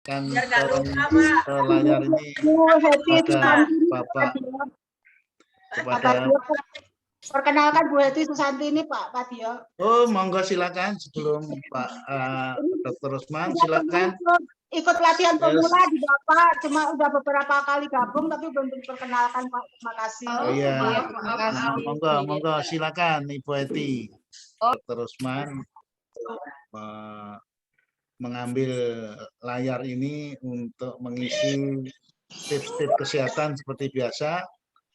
Kan Biar nggak tolong lupa, Pak. ke layar ini Happy pada Susanti, Bapak kepada Pak Dio. Perkenalkan Bu Heti Susanti ini Pak Dio. oh monggo silakan sebelum Pak Dr. Usman silakan. Ikut latihan Yes. pemula di Bapak, cuma udah beberapa kali gabung tapi belum diperkenalkan Pak. Terima kasih. Oh iya, Maaf. monggo silakan Ibu Eti. Dr. Usman mengambil layar ini untuk mengisi tips-tips kesehatan seperti biasa.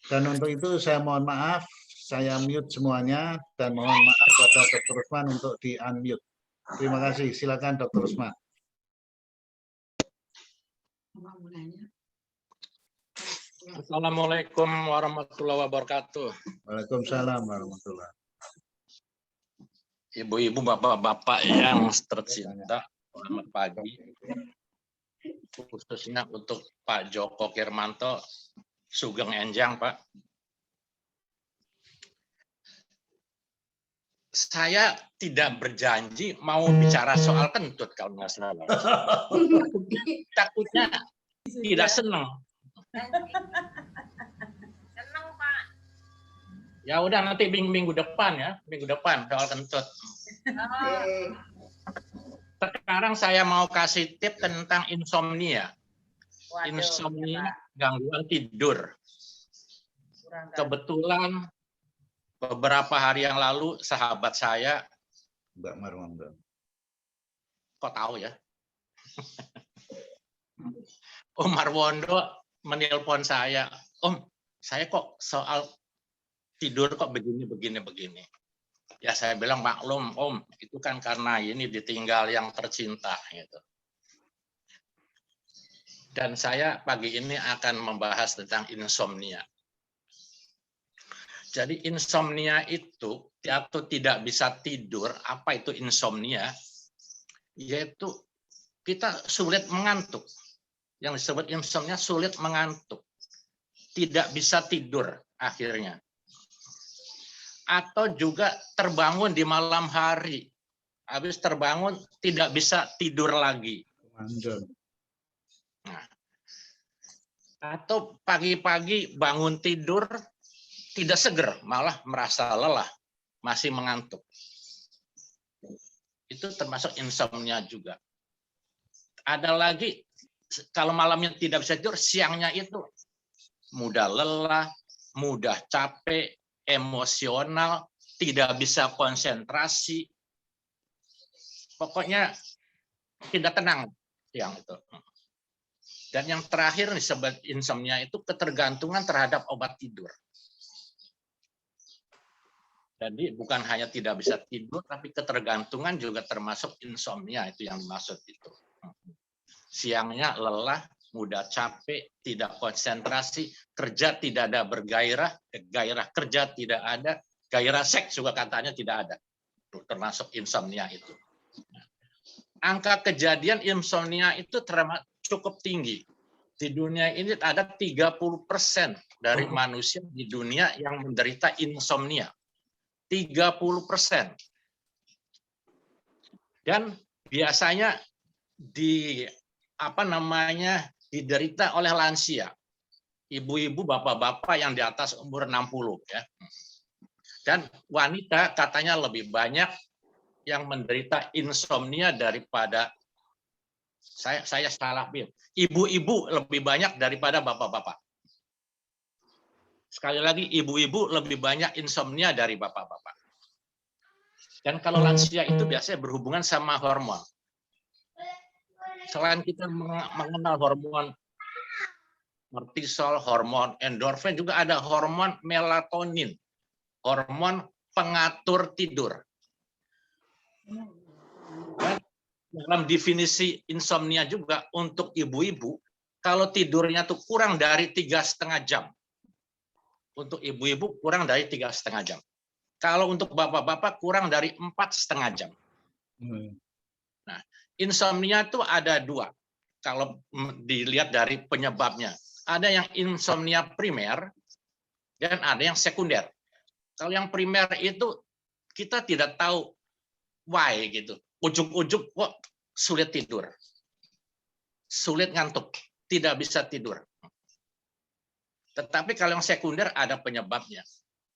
Dan untuk itu saya mohon maaf, saya mute semuanya dan mohon maaf kepada Dr. Usman untuk di-unmute. Terima kasih. Silakan Dr. Usman. Assalamualaikum warahmatullahi wabarakatuh. Waalaikumsalam warahmatullahi. Ibu-ibu, bapak-bapak yang tercinta, selamat pagi. Khususnya untuk Pak Joko Kirmanto, Sugeng Enjang, Pak. Saya tidak berjanji mau bicara soal kentut kalau nggak salah. Takutnya tidak senang. Senang, Pak. Ya udah nanti minggu depan ya, minggu depan soal kentut. Sekarang saya mau kasih tip tentang insomnia. Waduh, Insomnia, ya, Pak. gangguan tidur. Kurang kan? Kebetulan beberapa hari yang lalu sahabat saya, Mbak Marwanda. kok tahu ya? Om Marwondo menelpon saya, Om, saya kok soal tidur kok begini. Ya saya bilang maklum Om, itu kan karena ini ditinggal yang tercinta gitu. Dan saya pagi ini akan membahas tentang insomnia. Jadi insomnia itu atau tidak bisa tidur, apa itu insomnia? Yaitu kita sulit mengantuk. Yang disebut insomnia sulit mengantuk. Tidak bisa tidur akhirnya. Atau juga terbangun di malam hari. Habis terbangun tidak bisa tidur lagi. Nah, atau pagi-pagi bangun tidur tidak seger, malah merasa lelah, masih mengantuk. Itu termasuk insomnia juga. Ada lagi, kalau malamnya tidak bisa tidur, siangnya itu mudah lelah, mudah capek, emosional, tidak bisa konsentrasi. Pokoknya tidak tenang siang itu. Dan yang terakhir disebut insomnia itu ketergantungan terhadap obat tidur. Jadi bukan hanya tidak bisa tidur, tapi ketergantungan juga termasuk insomnia, itu yang dimaksud itu. Siangnya lelah, mudah capek, tidak konsentrasi, kerja tidak ada bergairah, gairah kerja tidak ada, gairah seks juga katanya tidak ada. Termasuk insomnia itu. Angka kejadian insomnia itu cukup tinggi. Di dunia ini ada 30% dari manusia di dunia yang menderita insomnia. 30%. Dan biasanya diderita oleh lansia. Ibu-ibu, bapak-bapak yang di atas umur 60 ya. Dan wanita katanya lebih banyak yang menderita insomnia daripada saya salah bil. Ibu-ibu lebih banyak daripada bapak-bapak. Sekali lagi, ibu-ibu lebih banyak insomnia dari bapak-bapak. Dan kalau lansia itu biasanya berhubungan sama hormon. Selain kita mengenal hormon kortisol, hormon endorfin, juga ada hormon melatonin, hormon pengatur tidur. Dan dalam definisi insomnia juga untuk ibu-ibu, kalau tidurnya tuh kurang dari 3,5 jam. Untuk ibu-ibu kurang dari 3,5 jam. Kalau untuk bapak-bapak kurang dari 4,5 jam. Nah, insomnia itu ada dua. Kalau dilihat dari penyebabnya, ada yang insomnia primer dan ada yang sekunder. Kalau yang primer itu kita tidak tahu why gitu. Ujuk-ujuk kok sulit tidur. sulit ngantuk, tidak bisa tidur. Tetapi kalau yang sekunder ada penyebabnya.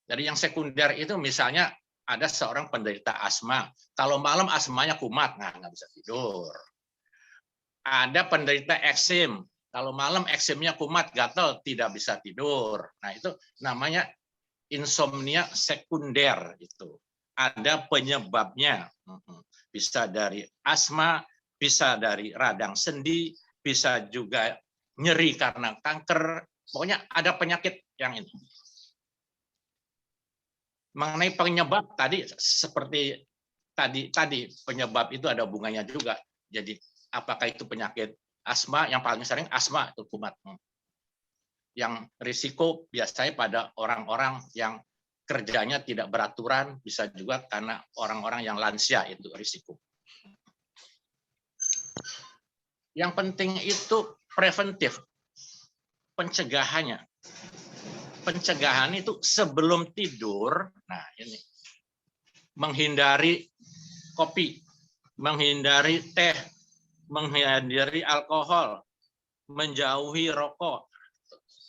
Jadi yang sekunder itu misalnya ada seorang penderita asma. Kalau malam asmanya kumat, nah nggak bisa tidur. Ada penderita eksim. Kalau malam eksimnya kumat, gatal, tidak bisa tidur. Nah itu namanya insomnia sekunder. Itu ada penyebabnya. Bisa dari asma, bisa dari radang sendi, bisa juga nyeri karena kanker. Pokoknya ada penyakit yang ini. Mengenai penyebab tadi seperti tadi penyebab itu ada hubungannya juga. Jadi apakah itu penyakit asma, yang paling sering asma itu kumat. Yang risiko biasanya pada orang-orang yang kerjanya tidak beraturan, bisa juga karena orang-orang yang lansia itu risiko. Yang penting itu preventif, pencegahannya. Pencegahan itu sebelum tidur, nah ini menghindari kopi, menghindari teh, menghindari alkohol, menjauhi rokok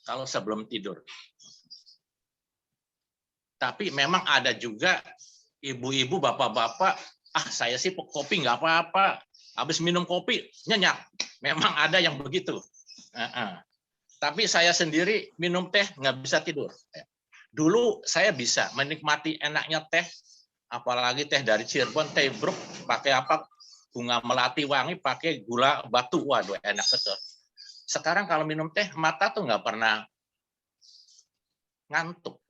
kalau sebelum tidur. Tapi memang ada juga ibu-ibu, bapak-bapak, saya sih kopi nggak apa-apa, habis minum kopi nyenyak. Memang ada yang begitu. Tapi saya sendiri minum teh nggak bisa tidur. Dulu saya bisa menikmati enaknya teh, apalagi teh dari Cirebon, teh bruk, pakai apa? Bunga melati wangi, pakai gula batu. Waduh, enak betul. Sekarang kalau minum teh, mata tuh nggak pernah ngantuk.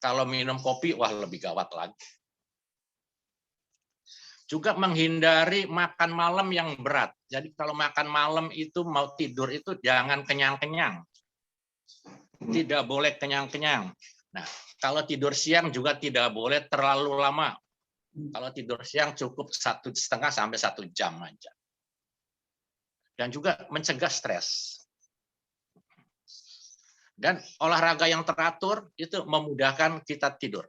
Kalau minum kopi, wah lebih gawat lagi. Juga menghindari makan malam yang berat. Jadi kalau makan malam itu mau tidur itu jangan kenyang-kenyang. Tidak boleh kenyang-kenyang. Nah, kalau tidur siang juga tidak boleh terlalu lama. Kalau tidur siang cukup 1,5 sampai 1 jam aja. Dan juga mencegah stres. Dan olahraga yang teratur itu memudahkan kita tidur.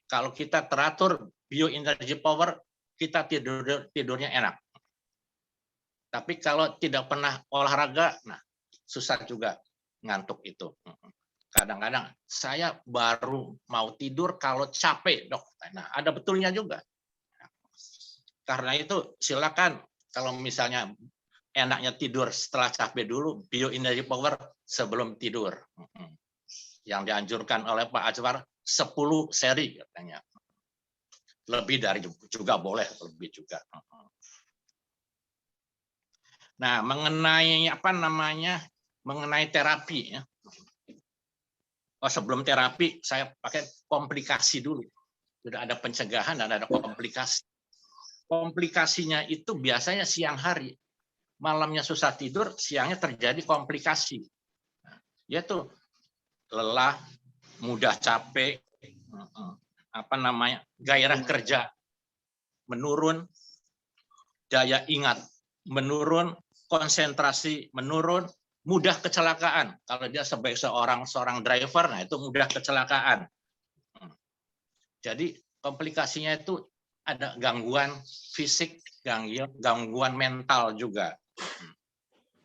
Kalau kita teratur bioenergy power, kita tidurnya enak. Tapi kalau tidak pernah olahraga, nah susah juga ngantuk itu. Kadang-kadang saya baru mau tidur kalau capek, dok. Nah, ada betulnya juga. Karena itu silakan kalau misalnya enaknya tidur setelah capek dulu, bioenergy power sebelum tidur. Yang dianjurkan oleh Pak Ajwar 10 seri katanya. Lebih dari juga boleh, lebih juga. Nah, mengenai mengenai terapi ya. Sebelum terapi saya pakai komplikasi dulu. Sudah ada pencegahan dan ada komplikasi. Komplikasinya itu biasanya siang hari. Malamnya susah tidur, siangnya terjadi komplikasi. Yaitu lelah, mudah capek, gairah kerja menurun, daya ingat menurun, konsentrasi menurun, mudah kecelakaan. Kalau dia sebagai seorang driver, nah itu mudah kecelakaan. Jadi komplikasinya itu ada gangguan fisik, gangguan mental juga.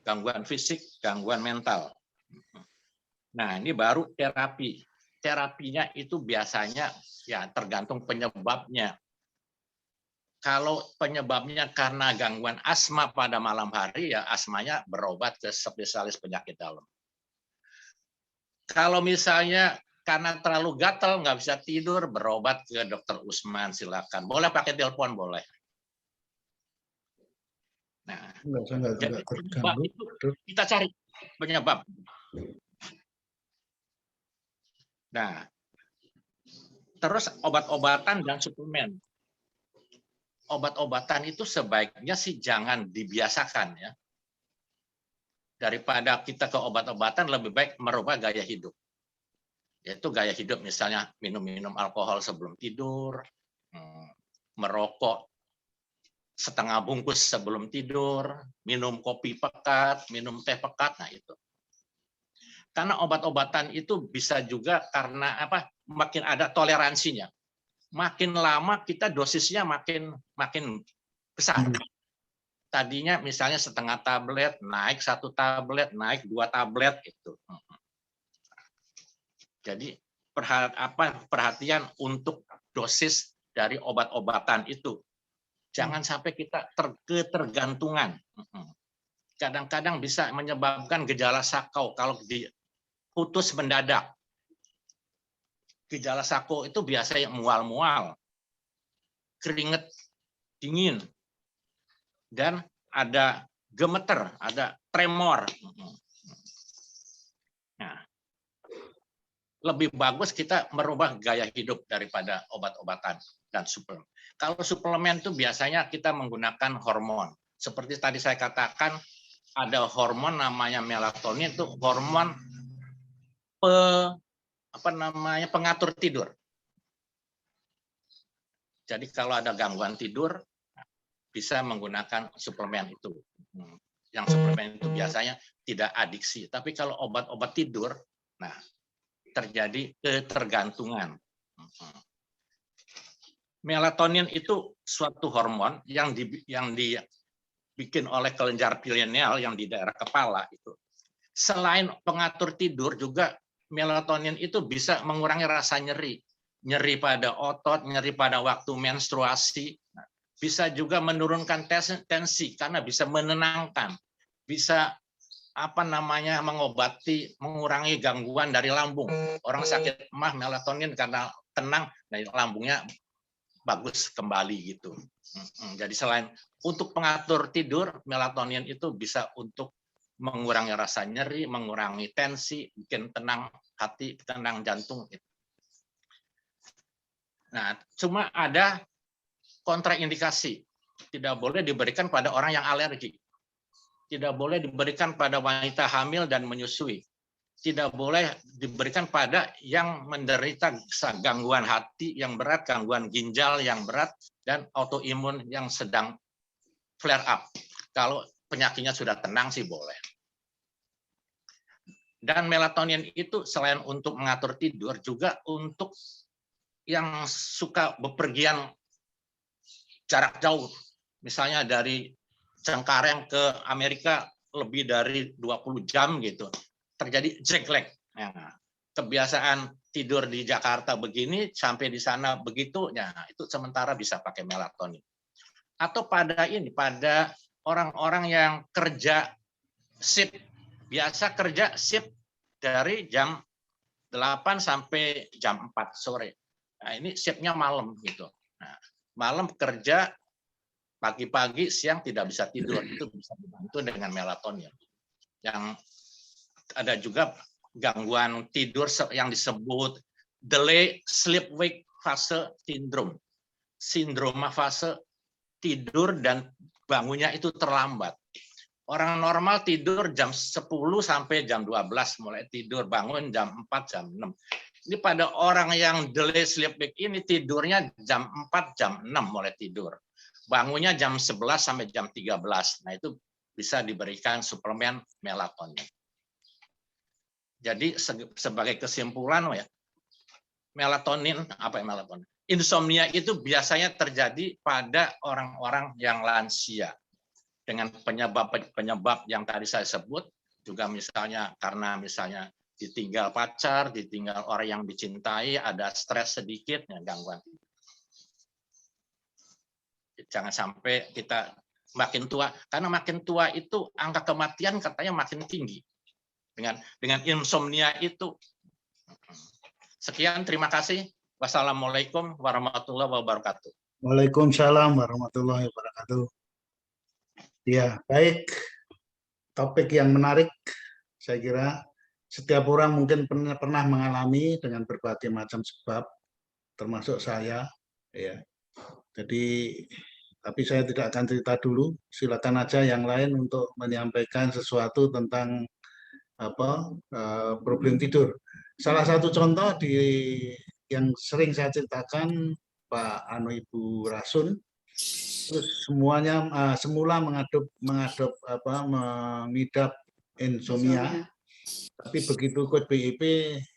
Gangguan fisik, gangguan mental. Nah, ini baru terapi. Terapinya itu biasanya ya tergantung penyebabnya. Kalau penyebabnya karena gangguan asma pada malam hari, ya asmanya berobat ke spesialis penyakit dalam. Kalau misalnya karena terlalu gatal, nggak bisa tidur, berobat ke Dokter Usman, silakan. Boleh pakai telepon, boleh. Nah, jadi penyebab itu kita cari penyebab. Nah, terus obat-obatan dan suplemen. Obat-obatan itu sebaiknya sih jangan dibiasakan ya. Daripada kita ke obat-obatan, lebih baik merubah gaya hidup. Yaitu gaya hidup misalnya minum alkohol sebelum tidur, merokok setengah bungkus sebelum tidur, minum kopi pekat, minum teh pekat, nah itu. Karena obat-obatan itu bisa juga karena makin ada toleransinya. Makin lama kita dosisnya makin besar. tadinya misalnya setengah tablet, naik 1 tablet, naik 2 tablet itu. Jadi perhatian untuk dosis dari obat-obatan itu. Jangan sampai kita ketergantungan. Kadang-kadang bisa menyebabkan gejala sakau kalau diputus mendadak. Gejala sakau itu biasanya mual-mual, keringat dingin, dan ada gemeter, ada tremor. Nah, lebih bagus kita merubah gaya hidup daripada obat-obatan dan suplemen. Kalau suplemen itu biasanya kita menggunakan hormon. Seperti tadi saya katakan, ada hormon namanya melatonin, itu hormon pengatur tidur. Jadi kalau ada gangguan tidur, bisa menggunakan suplemen itu. Yang suplemen itu biasanya tidak adiksi. Tapi kalau obat-obat tidur, nah terjadi ketergantungan. Melatonin itu suatu hormon yang dibikin oleh kelenjar pineal yang di daerah kepala itu. Selain pengatur tidur juga melatonin itu bisa mengurangi rasa nyeri. Nyeri pada otot, nyeri pada waktu menstruasi. Bisa juga menurunkan tensi karena bisa menenangkan. Bisa mengobati, mengurangi gangguan dari lambung. Orang sakit emah melatonin karena tenang, dari lambungnya bagus kembali gitu. Jadi selain untuk pengatur tidur, melatonin itu bisa untuk mengurangi rasa nyeri, mengurangi tensi, bikin tenang hati, tenang jantung. Nah, cuma ada kontraindikasi. Tidak boleh diberikan pada orang yang alergi. Tidak boleh diberikan pada wanita hamil dan menyusui. Tidak boleh diberikan pada yang menderita gangguan hati yang berat, gangguan ginjal yang berat, dan autoimun yang sedang flare up. Kalau penyakitnya sudah tenang sih boleh. Dan melatonin itu selain untuk mengatur tidur, juga untuk yang suka bepergian jarak jauh. Misalnya dari Cengkareng ke Amerika lebih dari 20 jam gitu. Terjadi jet lag. Nah, kebiasaan tidur di Jakarta begini, sampai di sana begitu, ya itu sementara bisa pakai melatonin. Atau pada orang-orang yang kerja shift, biasa kerja shift dari jam 8 sampai jam 4 sore. Nah, ini shiftnya malam gitu. Nah, malam kerja, pagi-pagi, siang tidak bisa tidur, itu bisa dibantu dengan melatonin. Yang ada juga gangguan tidur yang disebut delay sleep wake fase syndrome. Sindroma fase tidur dan bangunnya itu terlambat. Orang normal tidur jam 10 sampai jam 12 mulai tidur, bangun jam 4, jam 6. Ini pada orang yang delay sleep wake ini tidurnya jam 4, jam 6 mulai tidur. Bangunnya jam 11 sampai jam 13. Nah, itu bisa diberikan suplemen melatonin. Jadi sebagai kesimpulan ya, melatonin insomnia itu biasanya terjadi pada orang-orang yang lansia dengan penyebab yang tadi saya sebut, juga misalnya karena misalnya ditinggal pacar, ditinggal orang yang dicintai, ada stres sedikit, ya, gangguan. Jangan sampai kita makin tua, karena makin tua itu angka kematian katanya makin tinggi dengan insomnia itu. Sekian, terima kasih. Wassalamualaikum warahmatullahi wabarakatuh. Waalaikumsalam warahmatullahi wabarakatuh. Ya, baik. Topik yang menarik, saya kira. Setiap orang mungkin pernah mengalami dengan berbagai macam sebab, termasuk saya. Ya. Jadi, tapi saya tidak akan cerita dulu. Silakan aja yang lain untuk menyampaikan sesuatu tentang problem tidur. Salah satu contoh yang sering saya ceritakan, Pak Ibu Rasun, terus semula mengidap insomnia. Tapi begitu ikut BIP,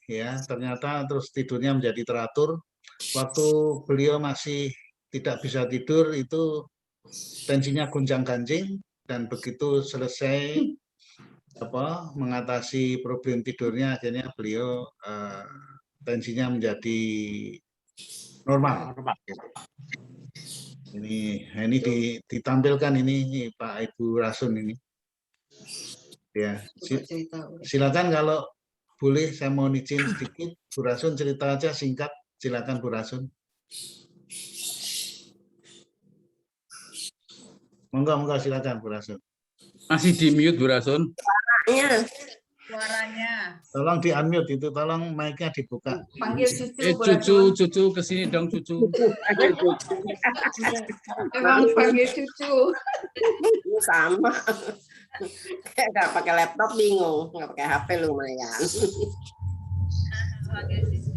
ya ternyata terus tidurnya menjadi teratur. Waktu beliau masih tidak bisa tidur itu tensinya gonjang-ganjing, dan begitu selesai mengatasi problem tidurnya, akhirnya beliau tensinya menjadi normal. Ini ditampilkan ini Pak Ibu Rasun ini. Ya, silakan kalau boleh saya mau izin sedikit, Bu Rasun cerita aja singkat, silakan Bu Rasun. Monggo silakan Bu Rasun. Masih di mute Bu Rasun. Suaranya. Tolong di unmute itu, tolong mic-nya dibuka. Panggil cucu. Bu Rasun. Cucu kesini dong cucu. Emang panggil cucu. Sama. Kayak nggak pakai laptop bingung, nggak pakai HP lumayan. Panggil cucu.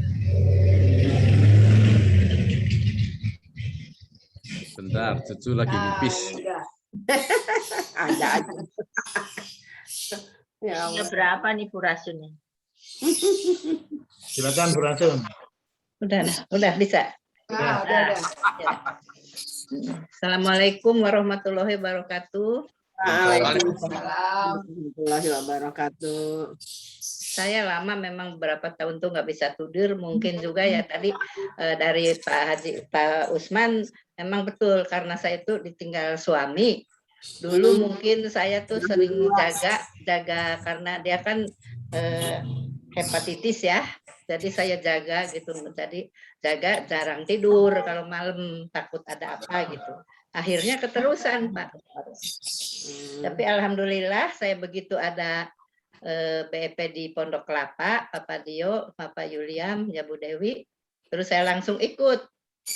Bentar, cucu lagi mipis. Aja. Ya Ya Allah. berapa nih Bu Rasunnya? Silakan Bu Rasun. Udah bisa. Nah, udah. Ya. Assalamualaikum warahmatullahi wabarakatuh. Waalaikumsalam warahmatullahi wabarakatuh. Saya lama memang beberapa tahun tuh nggak bisa tidur, mungkin juga ya tadi dari Pak Usman memang betul karena saya tuh ditinggal suami. Dulu mungkin saya tuh sering jaga karena dia kan hepatitis ya. Jadi saya jaga gitu, jadi jaga jarang tidur kalau malam takut ada apa gitu. Akhirnya keterusan Pak. Tapi alhamdulillah saya begitu ada BEP di Pondok Kelapa, Papa Dio, Papa Yuliam, ya Bu Dewi, terus saya langsung ikut.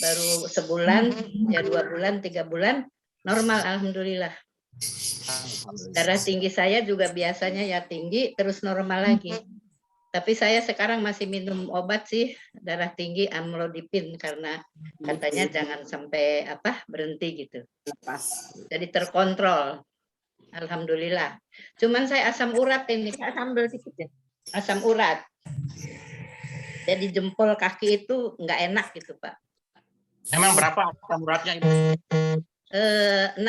Baru sebulan, ya 2 bulan, 3 bulan, normal alhamdulillah. Darah tinggi saya juga biasanya ya tinggi, terus normal lagi. Tapi saya sekarang masih minum obat sih, darah tinggi amlodipin karena katanya jangan sampai berhenti gitu. Lepas. Jadi terkontrol. Alhamdulillah. Cuman saya asam urat ini, sambil dikit ya. Asam urat. Jadi jempol kaki itu nggak enak gitu Pak. Memang berapa asam uratnya itu? 6,5.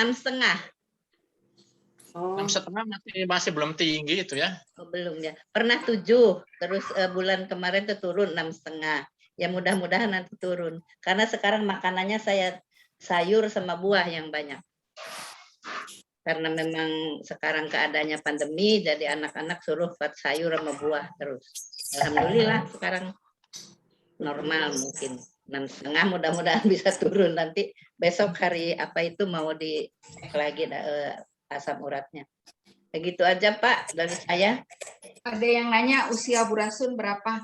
Oh, 6,5 masih belum tinggi itu ya. Oh, belum ya. Pernah 7, terus bulan kemarin tuh turun 6,5. Ya mudah-mudahan nanti turun. Karena sekarang makanannya saya sayur sama buah yang banyak. Karena memang sekarang keadaannya pandemi, jadi anak-anak suruh sayur sama buah terus. Alhamdulillah sekarang normal mungkin. 6,5 mudah-mudahan bisa turun nanti. Besok hari apa itu mau dicek lagi asam uratnya. Begitu aja Pak dari saya. Ada yang nanya usia Bu Rasun berapa?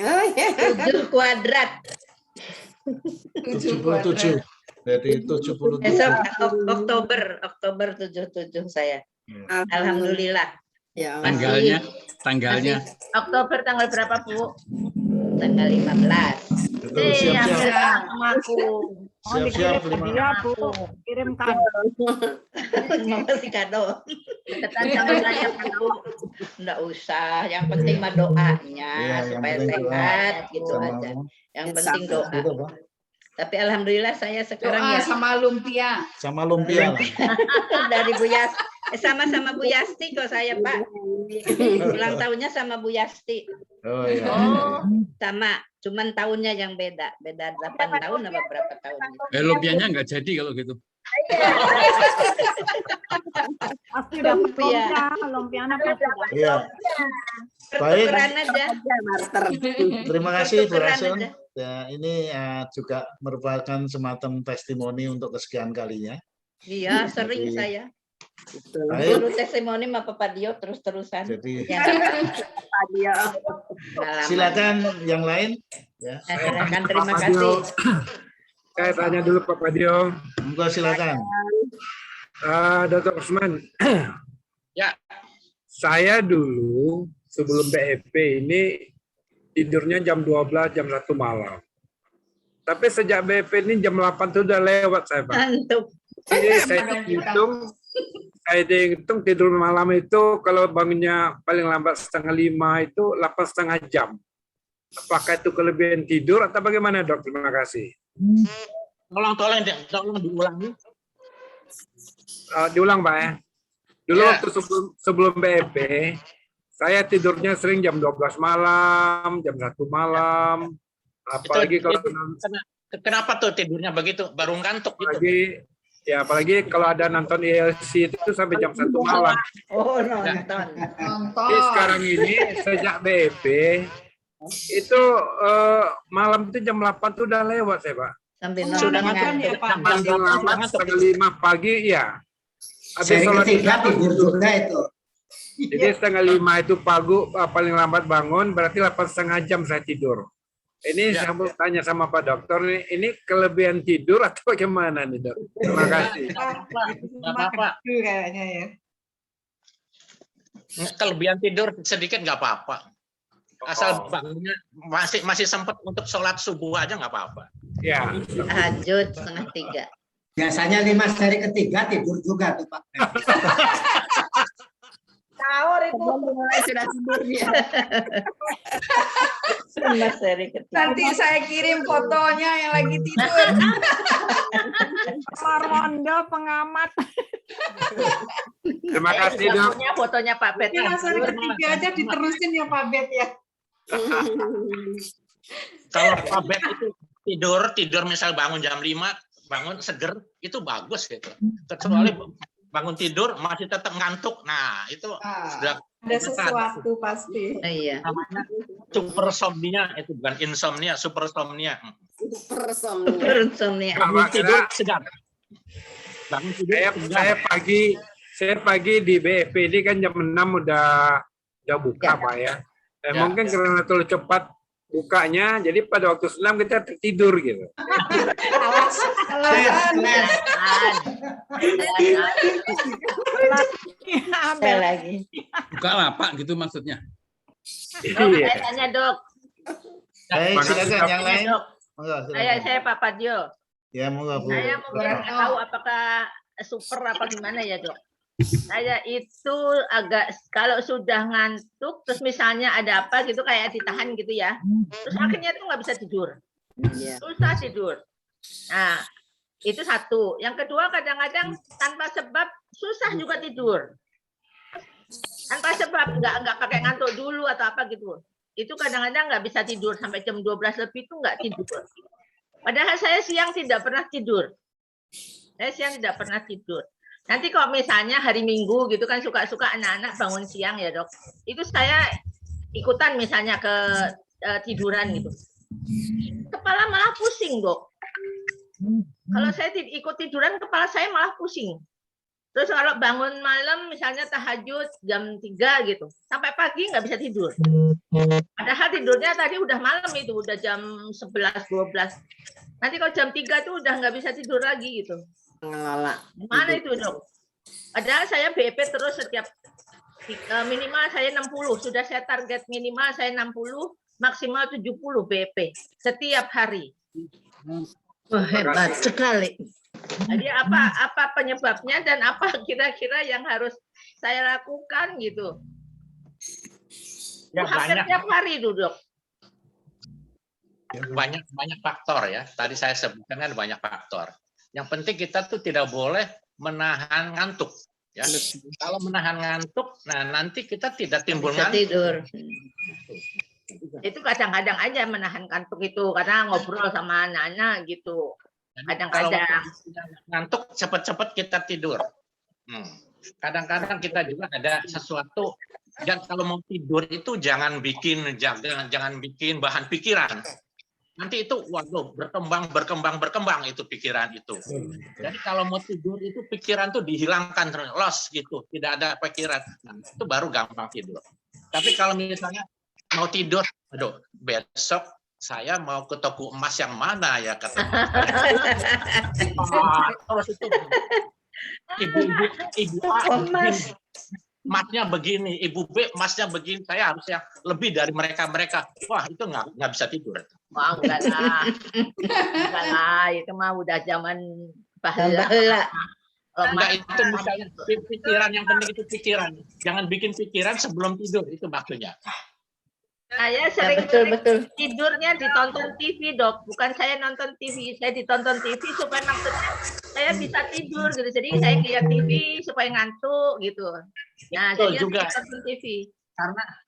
oh ya. 7 kuadrat. 77. Jadi 77. Besok Oktober 77 saya. Alhamdulillah. Ya Allah. Tanggalnya. Oktober tanggal berapa Bu? Tanggal 15. Betul, siap-siap. Sama aku. Siap-siap. Iya Bu, kirimkan. Mau kasih kado. Deketan sama saya Bu. Enggak usah, yang penting mah doanya Iya, yang supaya penting doa. sehat gitu Sama- aja. Yang penting doa. Gitu, Pak. Tapi alhamdulillah saya sekarang Doa ya sama lumpia. Sama lumpia lah. dari Bu Yasti, sama Bu Yasti kok saya Pak. Ulang tahunnya sama Bu Yasti. Oh iya. Sama, cuman tahunnya yang beda 8 tahun apa berapa tahun gitu. Lumpianya nggak jadi kalau gitu. Pasti dapat lumpia Iya. Baik. Tukeran aja. Barter. Terima kasih Bu Tukeran Rasun. aja. Ya, ini juga merupakan semacam testimoni untuk kesekian kalinya. Iya, sering saya. Betul. Baik. Dulu testimoni sama Papa Dio terus-terusan. Jadi Ya, Dia. silakan yang lain. Ya, silakan, terima kasih. Saya tanya dulu Pak Padio, monggo silakan. Dr. Usman. Ya. Saya dulu sebelum BEP ini tidurnya jam 12, jam 1 malam. Tapi sejak BEP ini jam 8 itu udah lewat saya Pak. Mantap. Jadi saya hitung tidur malam itu kalau bangunnya paling lambat 4:30 itu 8,5 jam. Apakah itu kelebihan tidur atau bagaimana Dok? Terima kasih. Tolong diulangi. diulang Pak ya. Dulu Ya. waktu sebelum BEP, saya tidurnya sering jam 12 malam, jam 1 malam. Apalagi kalau Kenapa tuh tidurnya begitu? Baru ngantuk gitu. apalagi kalau ada nonton ILC itu sampai jam 1 malam. Oh, nonton. Jadi sekarang ini sejak BEP itu malam itu jam 8 tuh udah lewat saya Pak. Sampai Sudah nonton. ngantuk. Paling lambat setengah 5 pagi ya. Habis Seri sholat ketiga tidur juga itu. jadi setengah 5 itu paling lambat bangun, berarti 8,5 jam saya tidur. Ini Ya. saya mau tanya sama Pak Dokter nih, ini kelebihan tidur atau bagaimana nih Dok? Terima kasih. Nggak apa-apa. Kayaknya ya. Kelebihan tidur sedikit nggak apa-apa. Asal bangunnya masih sempat untuk sholat subuh aja nggak apa-apa. Ya. Tahajud 2:30. Biasanya 5 seri ketiga tidur juga tuh Pak. Sahur itu. Mulai sudah tidur ya. Mas seri ketiga. Nanti saya kirim fotonya yang lagi tidur. Marwanda pengamat. Terima kasih Dok. Fotonya Pak Bet. Ini seri ketiga aja diterusin ya Pak Bet ya. Kalau Pak Bet itu tidur misal bangun jam 5, bangun seger, itu bagus gitu. Kecuali bangun tidur masih tetap ngantuk, nah itu sudah Ada sesuatu pasti. Iya. namanya supersomnia, itu bukan insomnia, supersomnia. Persomnia. Insomnia. Bangun tidur segar. Bangun tidur Saya pagi di BEP ini kan jam 6 udah buka Pak ya. Ya. Mungkin karena terlalu cepat bukanya, jadi pada waktu senam kita tertidur gitu. Ada lagi. Buka lapak gitu maksudnya. Dok, Iya. saya tanya dok. Baik, silakan yang lain. Dok, Monggo, silakan. saya Pak Padio. Ya, monggo Bu. Saya mau tahu apakah super apa gimana ya dok. Saya itu agak kalau sudah ngantuk terus misalnya ada apa gitu kayak ditahan gitu ya. Terus akhirnya tuh nggak bisa tidur. Susah tidur. Nah, itu satu. Yang kedua kadang-kadang tanpa sebab susah juga tidur. Tanpa sebab nggak pakai ngantuk dulu atau apa gitu. Itu kadang-kadang nggak bisa tidur sampai jam 12 lebih itu nggak tidur. Padahal saya siang tidak pernah tidur. Saya siang tidak pernah tidur. Nanti kalau misalnya hari Minggu gitu kan suka-suka anak-anak bangun siang ya dok. Itu saya ikutan misalnya ke tiduran gitu. Kepala malah pusing dok. Kalau saya ikut tiduran kepala saya malah pusing. Terus kalau bangun malam misalnya tahajud jam 3 gitu. Sampai pagi nggak bisa tidur. Padahal tidurnya tadi udah malam itu. Udah jam 11-12. Nanti kalau jam 3 tuh udah nggak bisa tidur lagi gitu. Ngelola. Mana itu dok? Padahal saya BEP terus setiap minimal saya 60. Sudah saya target minimal saya 60, maksimal 70 BEP setiap hari. Wah, hebat sekali. Jadi apa penyebabnya dan apa kira-kira yang harus saya lakukan gitu? Ya, Hampir banyak. tiap hari itu dok. banyak faktor ya. Tadi saya sebutkan kan banyak faktor. Yang penting kita tuh tidak boleh menahan ngantuk. Ya. Kalau menahan ngantuk, nah nanti kita tidak timbul Bisa ngantuk. tidur. Itu kadang-kadang aja menahan ngantuk itu karena ngobrol sama anak-anak gitu. Jadi Kadang-kadang. kalau ngantuk cepat-cepat kita tidur. Kadang-kadang kita juga ada sesuatu. Dan kalau mau tidur itu jangan bikin bahan pikiran. Nanti itu waduh berkembang itu pikiran itu. Jadi kalau mau tidur itu pikiran tuh dihilangkan terus lost gitu, tidak ada pikiran. Nah, itu baru gampang tidur. Tapi kalau misalnya mau tidur, aduh besok saya mau ke toko emas yang mana ya kata terus itu ibu A Emas. emasnya begini, ibu B emasnya begini, saya harus yang lebih dari mereka. Wah itu nggak bisa tidur. Wah, enggak lah. Enggak lah, itu mah udah zaman bahela. Enggak, itu misalnya pikiran, yang penting itu pikiran. Jangan bikin pikiran sebelum tidur, itu maksudnya. Saya Ya, sering betul. tidurnya ditonton TV, Dok. Bukan saya nonton TV, saya ditonton TV supaya maksudnya saya bisa tidur gitu. Jadi saya lihat TV supaya ngantuk gitu. Nah, Betul jadi juga. nonton TV.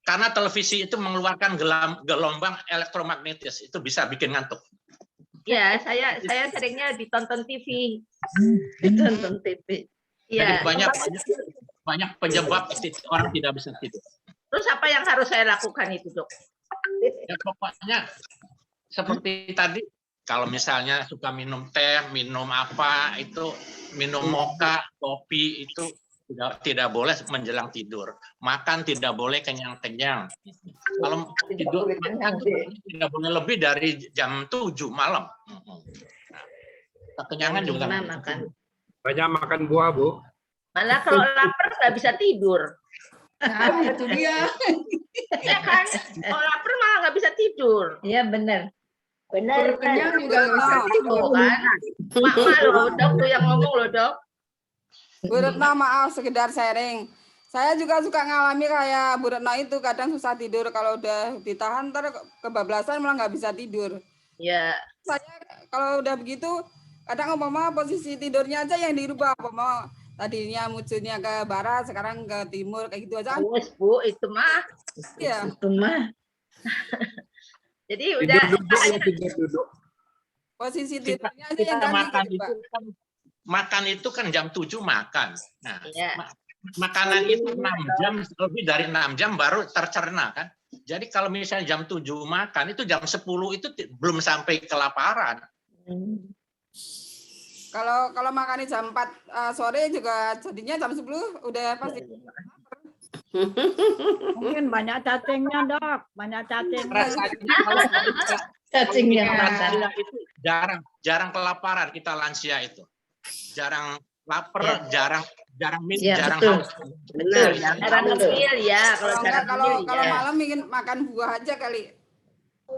Karena televisi itu mengeluarkan gelombang elektromagnetis, itu bisa bikin ngantuk. Ya, saya seringnya ditonton TV. Ditonton TV. Iya. Jadi banyak penyebab orang tidak bisa tidur. Terus apa yang harus saya lakukan itu, Dok? Ya pokoknya seperti tadi, kalau misalnya suka minum teh, minum apa itu, minum mocha, kopi itu tidak boleh menjelang tidur. Makan tidak boleh kenyang-kenyang. Kalau tidur tidak boleh lebih dari jam 7 malam. Kekenyangan juga makan. Banyak makan buah, Bu. Malah kalau lapar nggak bisa tidur. Nah, itu dia. Ya kan? Kalau lapar malah nggak bisa tidur. Iya benar. Perut kenyang juga nggak bisa tidur. Tuh kan? Mama loh, Dok tuh yang ngomong loh, Dok. Bu Retno, maaf sekedar sharing. Saya juga suka ngalami kayak Bu Retno itu, kadang susah tidur kalau udah ditahan ntar kebablasan malah nggak bisa tidur. Ya. Saya kalau udah begitu kadang umpama posisi tidurnya aja yang dirubah, umpama tadinya mujurnya ke barat sekarang ke timur kayak gitu aja. Wes, Bu, itu mah. Iya. Itu mah. Jadi udah Duduk. Posisi tidurnya aja yang kita ganti gitu, Pak. makan itu kan jam 7 makan. Nah, ya. Makanan itu 6 jam, lebih dari 6 jam baru tercerna kan. Jadi kalau misalnya jam 7 makan, itu jam 10 itu belum sampai kelaparan. Kalau makan jam 4 sore juga jadinya jam 10 udah pasti. Mungkin banyak cacingnya, Dok. Banyak cacing. Rasanya kalau Cacingnya. lansia itu jarang kelaparan, kita lansia itu. Jarang lapar, jarang minum, Ya, jarang betul. haus. Betul. Jarang ngemil ya. Kalau jarang Kalau ngemil ya. malam ingin makan buah aja kali.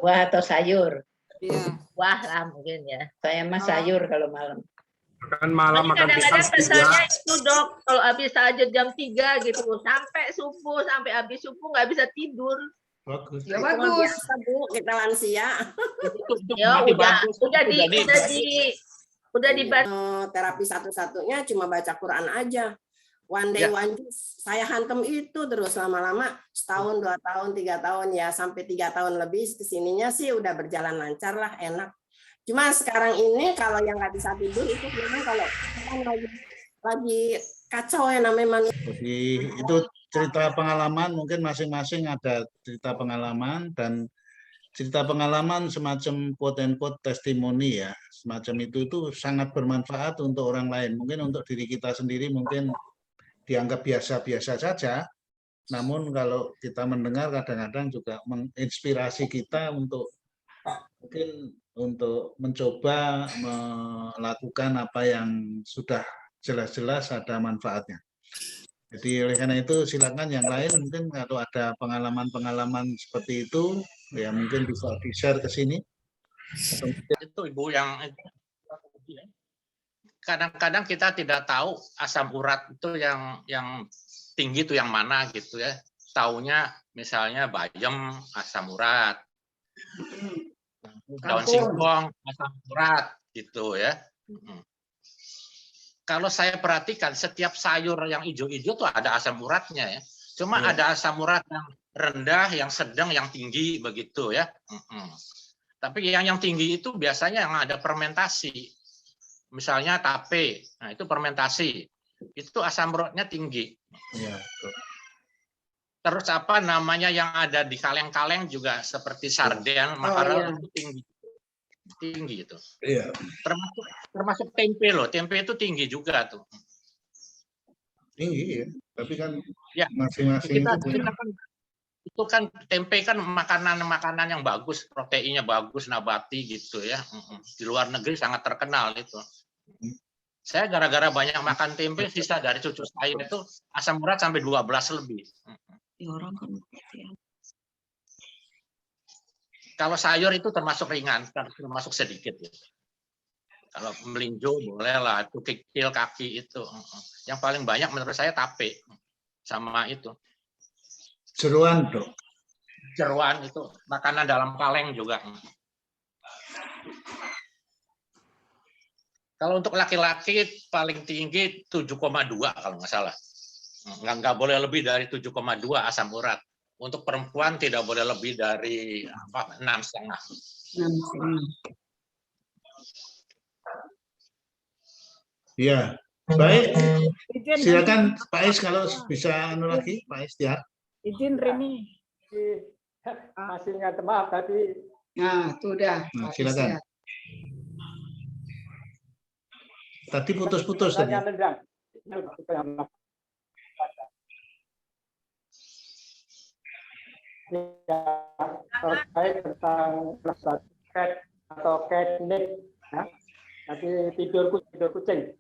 Buah atau sayur. Iya. Wah lah mungkin ya. Saya mah sayur kalau malam. Makan malam, makan Kadang-kadang pisang keselnya juga. itu, Dok, kalau habis tahajud jam 3 gitu, sampai subuh, sampai habis subuh nggak bisa tidur. Bagus. Ya Luar bagus. biasa, Bu, kita lansia. Ya Berarti udah bagus. udah dibaca. Terapi satu-satunya cuma baca Quran aja. One day, Ya. one juice. Saya hantem itu terus lama-lama setahun, 2 tahun, 3 tahun ya sampai 3 tahun lebih kesininya sih udah berjalan lancar lah, enak. Cuma sekarang ini kalau yang nggak bisa tidur itu memang kalau lagi kacau ya namanya manusia. Jadi itu cerita pengalaman, mungkin masing-masing ada cerita pengalaman, dan cerita pengalaman semacam quote and quote testimoni ya, semacam itu sangat bermanfaat untuk orang lain. Mungkin untuk diri kita sendiri mungkin dianggap biasa-biasa saja, namun kalau kita mendengar kadang-kadang juga menginspirasi kita untuk mungkin untuk mencoba melakukan apa yang sudah jelas-jelas ada manfaatnya. Jadi oleh karena itu silakan yang lain mungkin kalau ada pengalaman-pengalaman seperti itu ya mungkin bisa di-share ke sini. Itu Ibu yang kadang-kadang kita tidak tahu asam urat itu yang tinggi itu yang mana gitu ya. Taunya misalnya bayam asam urat, daun singkong asam urat gitu ya. Kalau saya perhatikan setiap sayur yang hijau-hijau tuh ada asam uratnya ya. Cuma ada asam urat yang rendah, yang sedang, yang tinggi begitu ya. Tapi yang tinggi itu biasanya yang ada fermentasi. Misalnya tape, nah itu fermentasi. Itu asam uratnya tinggi. Ya, Terus apa namanya yang ada di kaleng-kaleng juga seperti sarden, makarel itu tinggi itu. Iya. Termasuk tempe loh, tempe itu tinggi juga tuh. Tinggi ya, tapi kan Ya, masing-masing itu kan tempe kan makanan yang bagus, proteinnya bagus, nabati gitu ya. Di luar negeri sangat terkenal itu. Saya gara-gara banyak makan tempe, sisa dari cucu saya itu asam urat sampai 12 lebih. Kalau sayur itu termasuk ringan, termasuk sedikit. Gitu. Kalau melinjo boleh lah, itu kikil kaki itu. Yang paling banyak menurut saya tape sama itu. jeroan, Dok. jeroan itu makanan dalam kaleng juga. Kalau untuk laki-laki paling tinggi 7,2 kalau nggak salah. Nggak boleh lebih dari 7,2 asam urat. Untuk perempuan tidak boleh lebih dari 6,5. Ya, baik. Silakan Pak Is kalau bisa anu lagi, Pak Is ya. Izin Reni. Masih ingat maaf tadi. Nah, itu udah. Nah, silakan. Tadi putus-putus tadi. Terkait tentang cat atau catnip, ya. Tadi tidur kucing.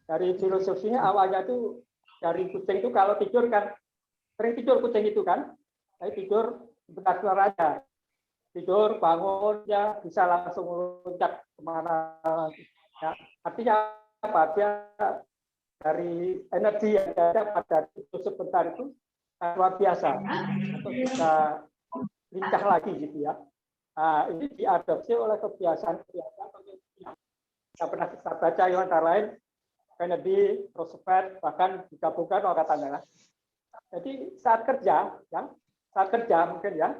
Dari filosofinya awalnya itu dari kucing itu kalau tidur kan sering tidur kucing itu kan, tapi tidur sebentar aja. Tidur bangun ya bisa langsung loncat kemana. Ya, artinya apa? Dia dari energi yang ada pada itu sebentar itu luar biasa untuk bisa lincah lagi gitu ya. Nah, ini diadopsi oleh kebiasaan yang pernah kita baca yang antara lain Kennedy, Roosevelt, bahkan digabungkan angkatan. Jadi saat kerja mungkin ya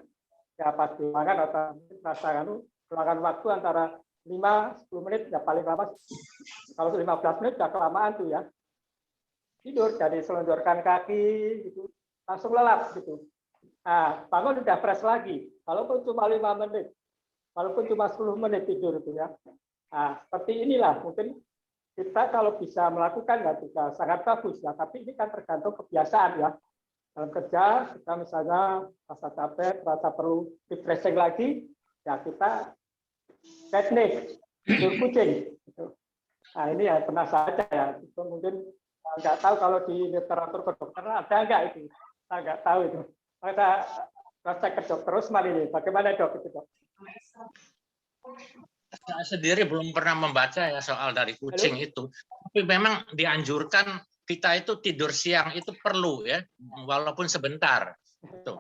pas dimakan atau merasakan luangkan waktu antara 5-10 menit ya paling lama. Kalau 15 menit sudah kelamaan tuh ya. Tidur jadi selonjorkan kaki gitu, langsung lelap gitu. Nah, bangun udah fresh lagi. Walaupun cuma 5 menit, walaupun cuma 10 menit tidur itu ya. Nah, seperti inilah mungkin kita kalau bisa melakukan ya juga sangat bagus ya. Tapi ini kan tergantung kebiasaan ya. Dalam kerja kita misalnya rasa capek, rasa perlu refreshing lagi, ya kita teknik tidur kucing. Nah ini ya pernah saja ya. Itu mungkin nggak tahu kalau di literatur kedokteran ada nggak itu. Saya nggak tahu itu. Kita cek ke dokter Usman ini. Bagaimana dok itu dok? Saya sendiri belum pernah membaca ya soal dari kucing itu. Tapi memang dianjurkan kita itu tidur siang itu perlu ya, walaupun sebentar. Tuh.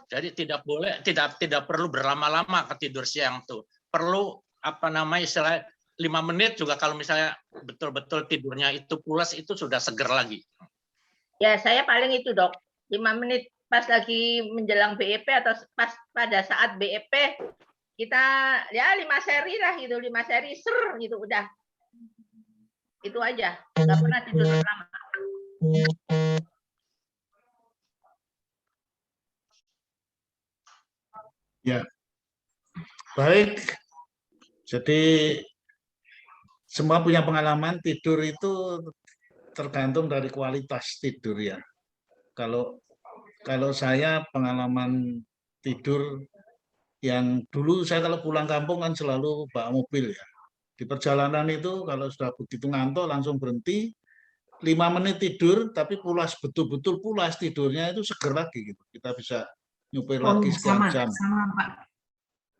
Jadi tidak boleh, tidak perlu berlama-lama ke tidur siang tuh. Perlu apa namanya istilah 5 menit juga kalau misalnya betul-betul tidurnya itu pulas itu sudah seger lagi. Ya saya paling itu dok, 5 menit pas lagi menjelang BEP atau pas pada saat BEP kita ya 5 seri lah gitu, 5 seri ser gitu udah. Itu aja, nggak pernah tidur lama. Ya, baik. Jadi semua punya pengalaman tidur itu tergantung dari kualitas tidur ya. Kalau saya pengalaman tidur yang dulu saya kalau pulang kampung kan selalu bawa mobil ya. Di perjalanan itu kalau sudah begitu ngantuk langsung berhenti, 5 menit tidur, tapi pulas betul-betul pulas tidurnya itu seger lagi gitu. Kita bisa nyupir lagi sekian jam. Pak.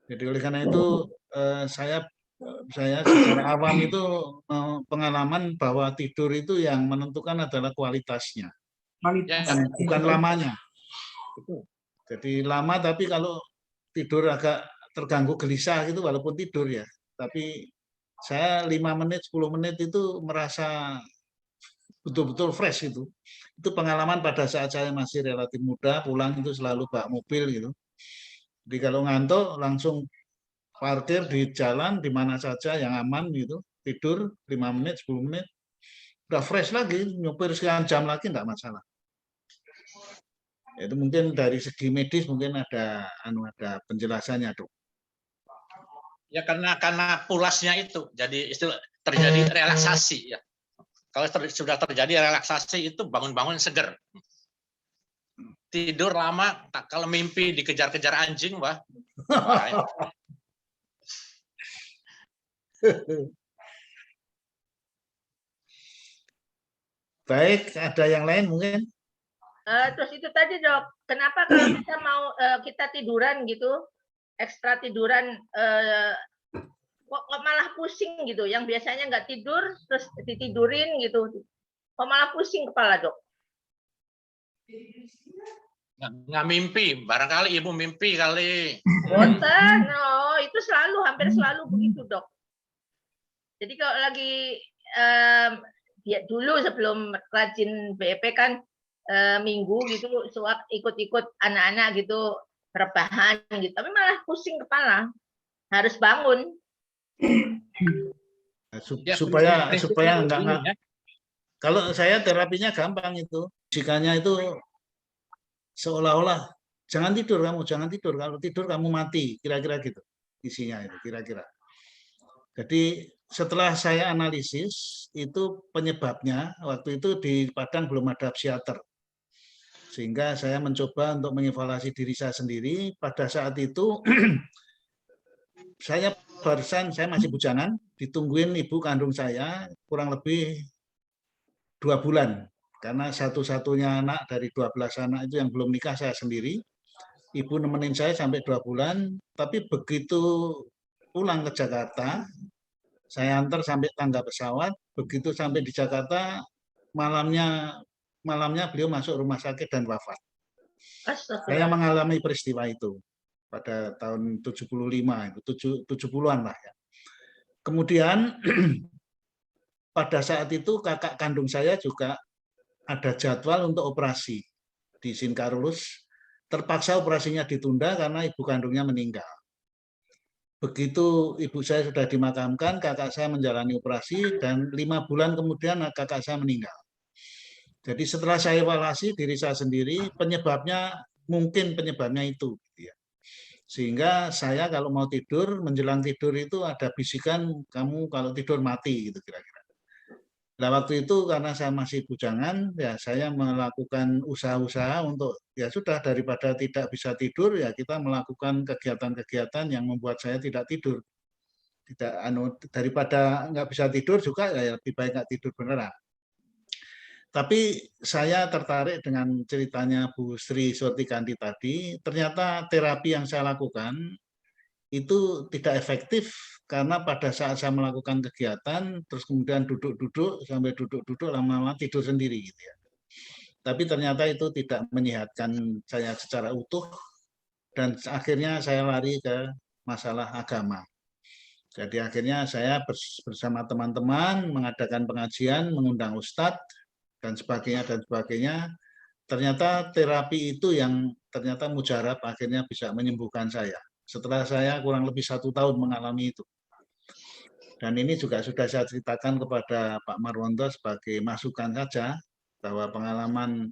Jadi oleh karena itu saya secara awam itu pengalaman bahwa tidur itu yang menentukan adalah kualitasnya, bukan lamanya. Jadi lama tapi kalau tidur agak terganggu gelisah gitu walaupun tidur ya, tapi saya 5 menit, 10 menit itu merasa betul-betul fresh itu. Itu pengalaman pada saat saya masih relatif muda, pulang itu selalu bawa mobil gitu. Jadi kalau ngantuk langsung parkir di jalan di mana saja yang aman gitu, tidur 5 menit, 10 menit, udah fresh lagi, nyupir sekian jam lagi enggak masalah. Itu mungkin dari segi medis mungkin ada penjelasannya, Dok. Ya karena pulasnya itu jadi istilah terjadi relaksasi ya. Kalau sudah terjadi relaksasi itu bangun-bangun seger. Tidur lama kalau mimpi dikejar-kejar anjing wah. Baik, ada yang lain mungkin? Terus itu tadi dok, kenapa kalau kita mau kita tiduran gitu, ekstra tiduran kok malah pusing gitu, yang biasanya nggak tidur terus ditidurin gitu, kok malah pusing kepala dok? Nggak mimpi, barangkali ibu mimpi kali. Boten, no, itu selalu, hampir selalu begitu, Dok. Jadi kalau lagi ya dulu sebelum rajin BEP kan minggu gitu ikut-ikut anak-anak gitu rebahan gitu, tapi malah pusing kepala, harus bangun. Supaya enggak. Kalau saya terapinya gampang itu, fisikanya itu seolah-olah jangan tidur kamu, jangan tidur. Kalau tidur kamu mati, kira-kira gitu isinya itu kira-kira. Jadi setelah saya analisis itu penyebabnya waktu itu di Padang belum ada psikiater, sehingga saya mencoba untuk mengevaluasi diri saya sendiri. Pada saat itu saya masih bujangan, ditungguin ibu kandung saya kurang lebih 2 bulan. Karena satu-satunya anak dari 12 anak itu yang belum nikah saya sendiri. Ibu nemenin saya sampai 2 bulan, tapi begitu pulang ke Jakarta, saya antar sampai tangga pesawat, begitu sampai di Jakarta, malamnya beliau masuk rumah sakit dan wafat. Saya mengalami peristiwa itu pada tahun 75, itu 70-an lah ya. Kemudian pada saat itu kakak kandung saya juga ada jadwal untuk operasi di Sinkarulus. Terpaksa operasinya ditunda karena ibu kandungnya meninggal. Begitu ibu saya sudah dimakamkan, kakak saya menjalani operasi dan 5 bulan kemudian kakak saya meninggal. Jadi setelah saya evaluasi diri saya sendiri, mungkin penyebabnya itu. Sehingga saya kalau mau tidur, menjelang tidur itu ada bisikan, kamu kalau tidur mati gitu kira-kira. Nah waktu itu karena saya masih bujangan, ya saya melakukan usaha-usaha untuk ya sudah daripada tidak bisa tidur ya kita melakukan kegiatan-kegiatan yang membuat saya tidak tidur. Daripada nggak bisa tidur juga ya lebih baik nggak tidur beneran. Tapi saya tertarik dengan ceritanya Bu Sri Surtikanti tadi. Ternyata terapi yang saya lakukan itu tidak efektif karena pada saat saya melakukan kegiatan terus kemudian duduk-duduk sampai duduk-duduk lama-lama tidur sendiri gitu ya. Tapi ternyata itu tidak menyehatkan saya secara utuh dan akhirnya saya lari ke masalah agama. Jadi akhirnya saya bersama teman-teman mengadakan pengajian, mengundang ustadz dan sebagainya. Ternyata terapi itu yang ternyata mujarab akhirnya bisa menyembuhkan saya. Setelah saya kurang lebih 1 tahun mengalami itu. Dan ini juga sudah saya ceritakan kepada Pak Marwondo sebagai masukan saja, bahwa pengalaman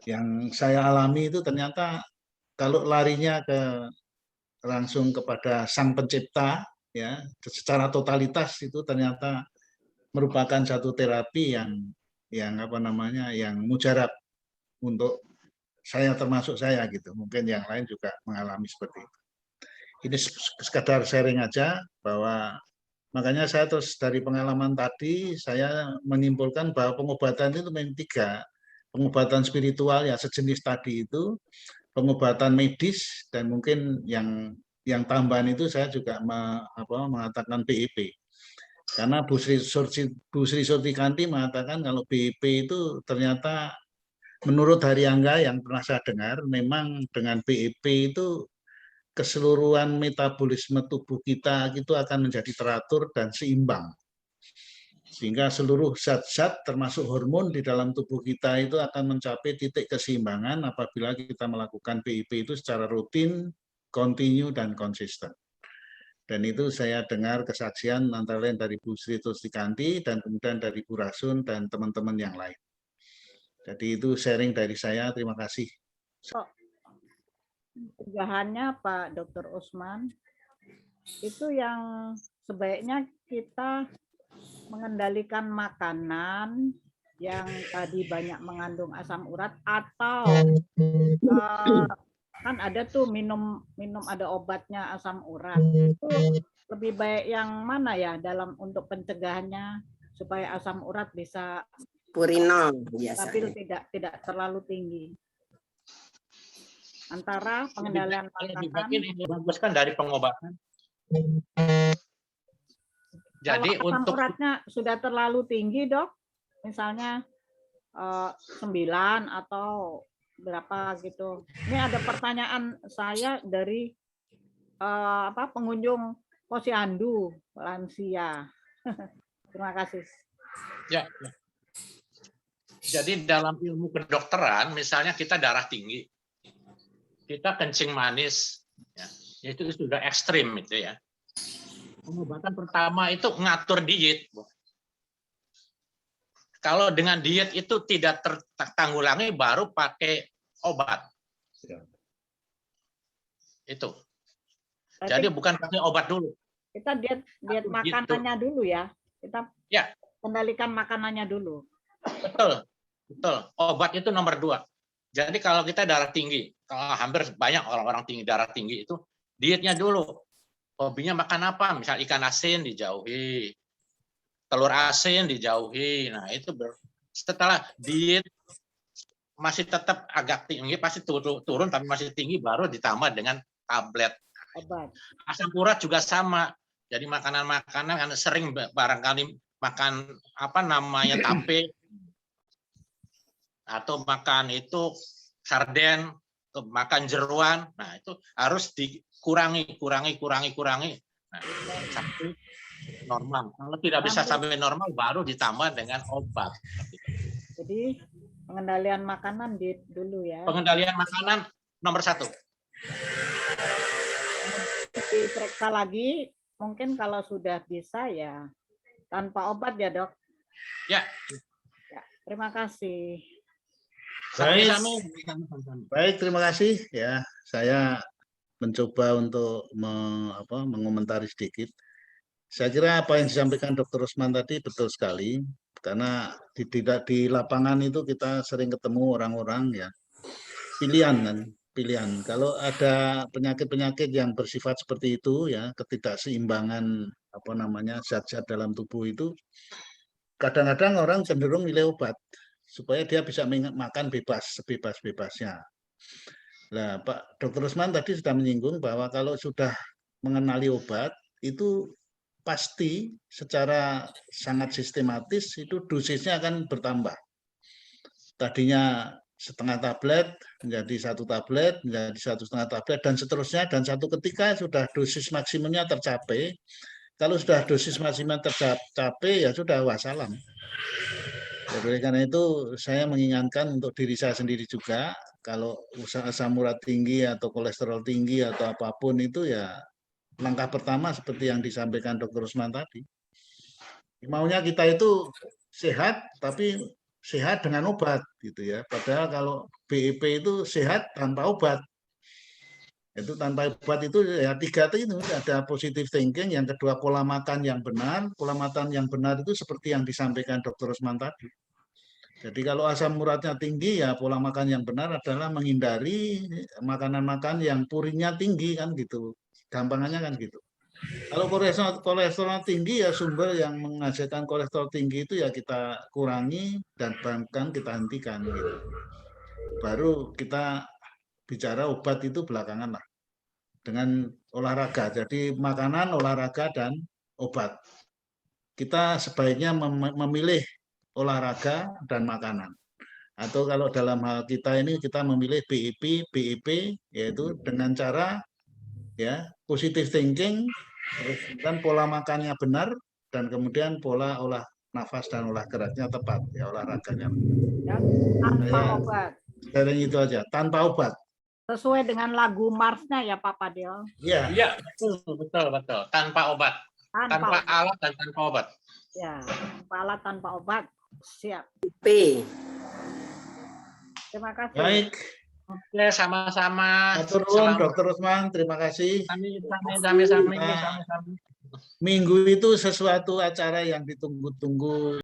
yang saya alami itu ternyata kalau larinya langsung kepada Sang Pencipta, ya secara totalitas itu ternyata merupakan satu terapi yang mujarab untuk saya termasuk saya gitu. Mungkin yang lain juga mengalami seperti itu. Ini sekadar sharing aja bahwa makanya saya terus dari pengalaman tadi saya menyimpulkan bahwa pengobatan itu memang 3. Pengobatan spiritual ya sejenis tadi itu, pengobatan medis dan mungkin yang tambahan itu saya juga mengatakan BEP. Karena Bu Sri Surtikanti mengatakan kalau BEP itu ternyata menurut Hari Angga yang pernah saya dengar, memang dengan BEP itu keseluruhan metabolisme tubuh kita itu akan menjadi teratur dan seimbang. Sehingga seluruh zat-zat termasuk hormon di dalam tubuh kita itu akan mencapai titik keseimbangan apabila kita melakukan BEP itu secara rutin, kontinu, dan konsisten. Dan itu saya dengar kesaksian antara lain dari Bu Sri Surtikanti dan kemudian dari Bu Rasun dan teman-teman yang lain. Jadi itu sharing dari saya, terima kasih. Pencegahannya Pak Dr. Usman, itu yang sebaiknya kita mengendalikan makanan yang tadi banyak mengandung asam urat atau kan ada tuh minum ada obatnya asam urat. Itu lebih baik yang mana ya untuk pencegahannya supaya asam urat bisa purinol stabil, tidak terlalu tinggi. Antara pengendalian makanan bagus kan dari pengobatan. Jadi kalau asam untuk uratnya sudah terlalu tinggi, Dok, misalnya 9 atau berapa gitu. Ini ada pertanyaan saya dari pengunjung Posyandu lansia. Terima kasih. Ya. Jadi dalam ilmu kedokteran, misalnya kita darah tinggi, kita kencing manis, ya, itu sudah ekstrim itu ya. Pengobatan pertama itu ngatur diet. Kalau dengan diet itu tidak tertanggulangi, baru pakai obat. Itu. Jadi bukan pakai obat dulu. Kita diet makanannya dulu ya. Kita kendalikan makanannya dulu. Betul. Obat itu nomor 2. Jadi kalau kita darah tinggi, kalau hampir banyak orang-orang darah tinggi itu dietnya dulu. Hobinya makan apa? Misal ikan asin dijauhi, telur asin dijauhi. Nah itu setelah diet masih tetap agak tinggi, pasti turun tapi masih tinggi, baru ditambah dengan tablet. Obat. Asam urat juga sama. Jadi makanan-makanan kan sering barangkali makan tape atau makan itu sarden, makan jeruan. Nah, itu harus dikurangi. Nah, sampai normal. Kalau tidak bisa sampai normal, baru ditambah dengan obat. Jadi pengendalian makanan dulu ya. Pengendalian makanan nomor 1. Diperiksa lagi, mungkin kalau sudah bisa ya tanpa obat ya dok. Ya. Terima kasih. Baik, terima kasih ya. Saya mencoba untuk mengomentari sedikit. Saya kira apa yang disampaikan Dr. Rusman tadi betul sekali, karena di lapangan itu kita sering ketemu orang-orang ya pilihan. Kalau ada penyakit-penyakit yang bersifat seperti itu ya, ketidakseimbangan zat-zat dalam tubuh itu, kadang-kadang orang cenderung milih obat supaya dia bisa makan bebas, sebebas-bebasnya. Nah, Pak Dr. Rusman tadi sudah menyinggung bahwa kalau sudah mengenali obat, itu pasti secara sangat sistematis itu dosisnya akan bertambah. Tadinya setengah tablet menjadi 1 tablet, menjadi 1,5 tablet, dan seterusnya. Dan satu ketika sudah dosis maksimumnya tercapai. Kalau sudah dosis maksimum tercapai, ya sudah wassalam. Jadi karena itu saya mengingatkan untuk diri saya sendiri juga, kalau asam urat tinggi atau kolesterol tinggi atau apapun itu ya langkah pertama seperti yang disampaikan Dr. Rusman tadi. Maunya kita itu sehat, tapi sehat dengan obat gitu ya. Padahal kalau BEP itu sehat tanpa obat. Itu tanpa obat itu ya 3 itu ada positive thinking, yang kedua pola makan yang benar. Pola makan yang benar itu seperti yang disampaikan Dr. Rusman tadi. Jadi kalau asam uratnya tinggi ya pola makan yang benar adalah menghindari makanan-makanan yang purinnya tinggi kan gitu. Gampangannya kan gitu. Kalau kolesterol tinggi ya sumber yang menghasilkan kolesterol tinggi itu ya kita kurangi dan bahkan kita hentikan gitu. Baru kita bicara obat itu belakangan lah. Dengan olahraga. Jadi makanan, olahraga, dan obat. Kita sebaiknya memilih olahraga dan makanan. Atau kalau dalam hal kita ini kita memilih BEP, yaitu dengan cara ya positive thinking, dan pola makannya benar, dan kemudian pola olah nafas dan olah geraknya tepat, ya olahraganya. Ya, tanpa obat. Dari itu aja, tanpa obat. Sesuai dengan lagu Marsnya ya Pak Fadil. Iya, betul. Tanpa obat. Tanpa alat dan tanpa obat. Ya, tanpa alat, tanpa obat. Siap. Terima kasih. Baik. Oke, sama-sama. Dr. Rusman, terima kasih. Sami-sami. Minggu itu sesuatu acara yang ditunggu-tunggu.